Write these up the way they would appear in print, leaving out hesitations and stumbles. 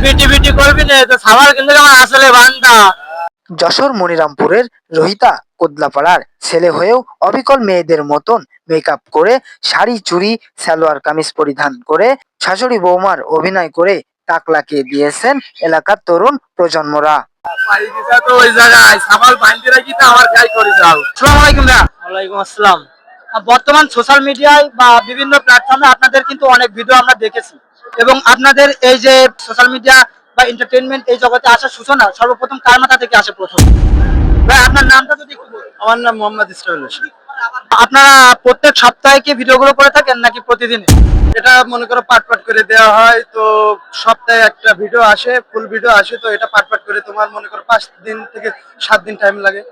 বিটি বিটি করবি না তো সাবার কিন্তু আমার আসলে বান্দা। যশোর মনিরামপুরের রোহিতা কোদলাপাড়ার ছেলে হয়েও অবিকল মেয়েদের মতন মেকআপ করে শাড়ি চুড়ি সালোয়ার কামিজ পরিধান করে শাশুড়ি বৌমার অভিনয় করে তাক লাগিয়ে দিয়েছেন এলাকার তরুণ প্রজন্মরা। ওয়ালাইকুম আসসালাম। বর্তমান সোশ্যাল মিডিয়ায় বা বিভিন্ন প্ল্যাটফর্মে আপনাদের কিন্তু অনেক ভিডিও আমরা দেখেছি এবং আপনাদের এই যে সোশ্যাল মিডিয়া বা এন্টারটেইনমেন্ট এই জগতে আসার সূচনা সর্বপ্রথম কার মাথা থেকে আসে প্রথম? ভাই আপনার নামটা যদি একটু বলেন। আমার নাম মোহাম্মদ ইসরাইল হোসেন। আপনারা প্রত্যেক সপ্তাহে কি ভিডিওগুলো করে থাকেন নাকি প্রতিদিন? এটা মনে করো পার্ট পার্ট করে দেওয়া হয়, তো সপ্তাহে একটা ভিডিও আসে, ফুল ভিডিও আসে, তো এটা পার্ট পার্ট করে তোমার মনে করো 5 দিন থেকে 7 দিন টাইম লাগে।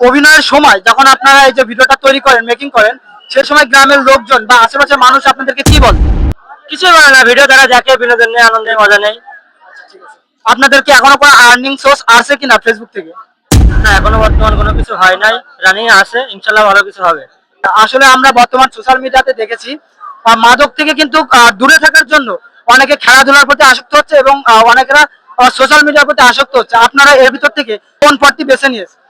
অভিনয়ের সময় যখন আপনারা এই যে ভিডিওটা তৈরি করেন, মেকিং করেন, সেই সময় গ্রামের লোকজন বা আশেপাশের মানুষ আপনাদেরকে কি বলে? কিছুই বলে না, ভিডিও তারা দেখে, বিনোদন নেই, আনন্দের মজা নেই। আপনাদের কি এখনো কোনো আর্নিং সোর্স আছে কিনা ফেসবুক থেকে? না, এখনো বর্তমান কোনো কিছু হয় নাই, রানিং আছে, ইনশাল্লাহ ভালো কিছু হবে। আসলে আমরা বর্তমান সোশ্যাল মিডিয়াতে দেখেছি মাদক থেকে কিন্তু দূরে থাকার জন্য অনেকে খেলাধুলার প্রতি আসক্ত হচ্ছে এবং অনেকেরা সোশ্যাল মিডিয়ার প্রতি আসক্ত হচ্ছে। আপনারা এর ভিতর থেকে কোন পথটি বেছে নিয়েছেন?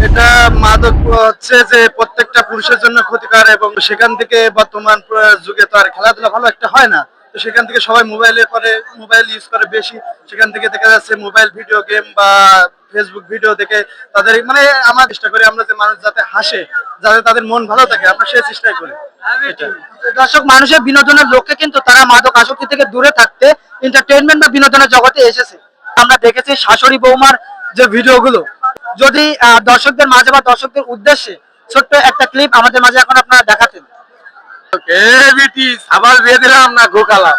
এটা মাদক হচ্ছে যে প্রত্যেকটা পুরুষের জন্য ক্ষতিকর, এবং সেখান থেকে বর্তমান যুগে তো আর খেলাধুলা ভালো একটা হয় না, তো সেখান থেকে সবাই মোবাইল ইউজ করে বেশি, সেখান থেকে দেখা যাচ্ছে মোবাইল ভিডিও গেম বা ফেসবুক ভিডিও দেখে তাদের মানে আমরা চেষ্টা করি আমরা যে মানুষ যাতে হাসে, যাতে তাদের মন ভালো থাকে, আমরা সেই চেষ্টাই করি। দর্শক, মানুষের বিনোদনের লক্ষ্যে কিন্তু তারা মাদক আসক্তি থেকে দূরে থাকতে এন্টারটেইনমেন্ট বা বিনোদনের জগতে এসেছে। আমরা দেখেছি শাশুড়ি বৌমার যে ভিডিওগুলো, যদি দর্শকদের মাঝে বা দর্শকদের উদ্দেশ্যে ছোট্ট একটা ক্লিপ আমাদের মাঝে এখন আপনারা দেখাতেন। বিটি সাবাল বিয়ে দিলাম না গোকালাম।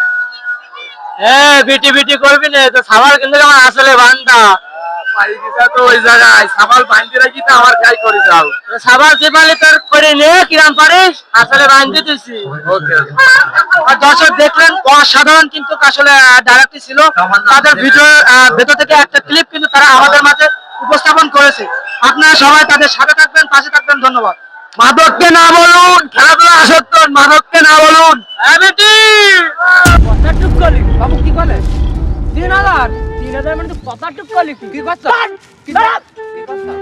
হ্যাঁ, বিটি বিটি করবি না তো সাবার কিন্তু আমার আসলে বান্দা। তো ওই জায়গায় সাবাল বাঁধতে রাখি তো আমার গাই করে যাও। সাবার সেপালে তোর করে নে, কিরাম পারিস, আসলে বাঁধতে দিছি। ওকে। আর দর্শক দেখলেন অসাধারণ কিন্তু আসলে ডাইরেক্টর ছিল, তাদের ভিডিও ভেতর থেকে একটা ক্লিপ কিন্তু তারা আমাদের মাঝে উপস্থাপন করেছে। আপনারা সবাই তাদের সাথে থাকবেন, পাশে থাকবেন। ধন্যবাদ। মাদককে না বলুন, খেলাধুলা আসক্ত, মাদককে না বলুন। হ্যাঁ বেটি, কথা টুক করলি বাবু কি বলে 3,000 মানে কথা টুক করলি কি কথা কি কথা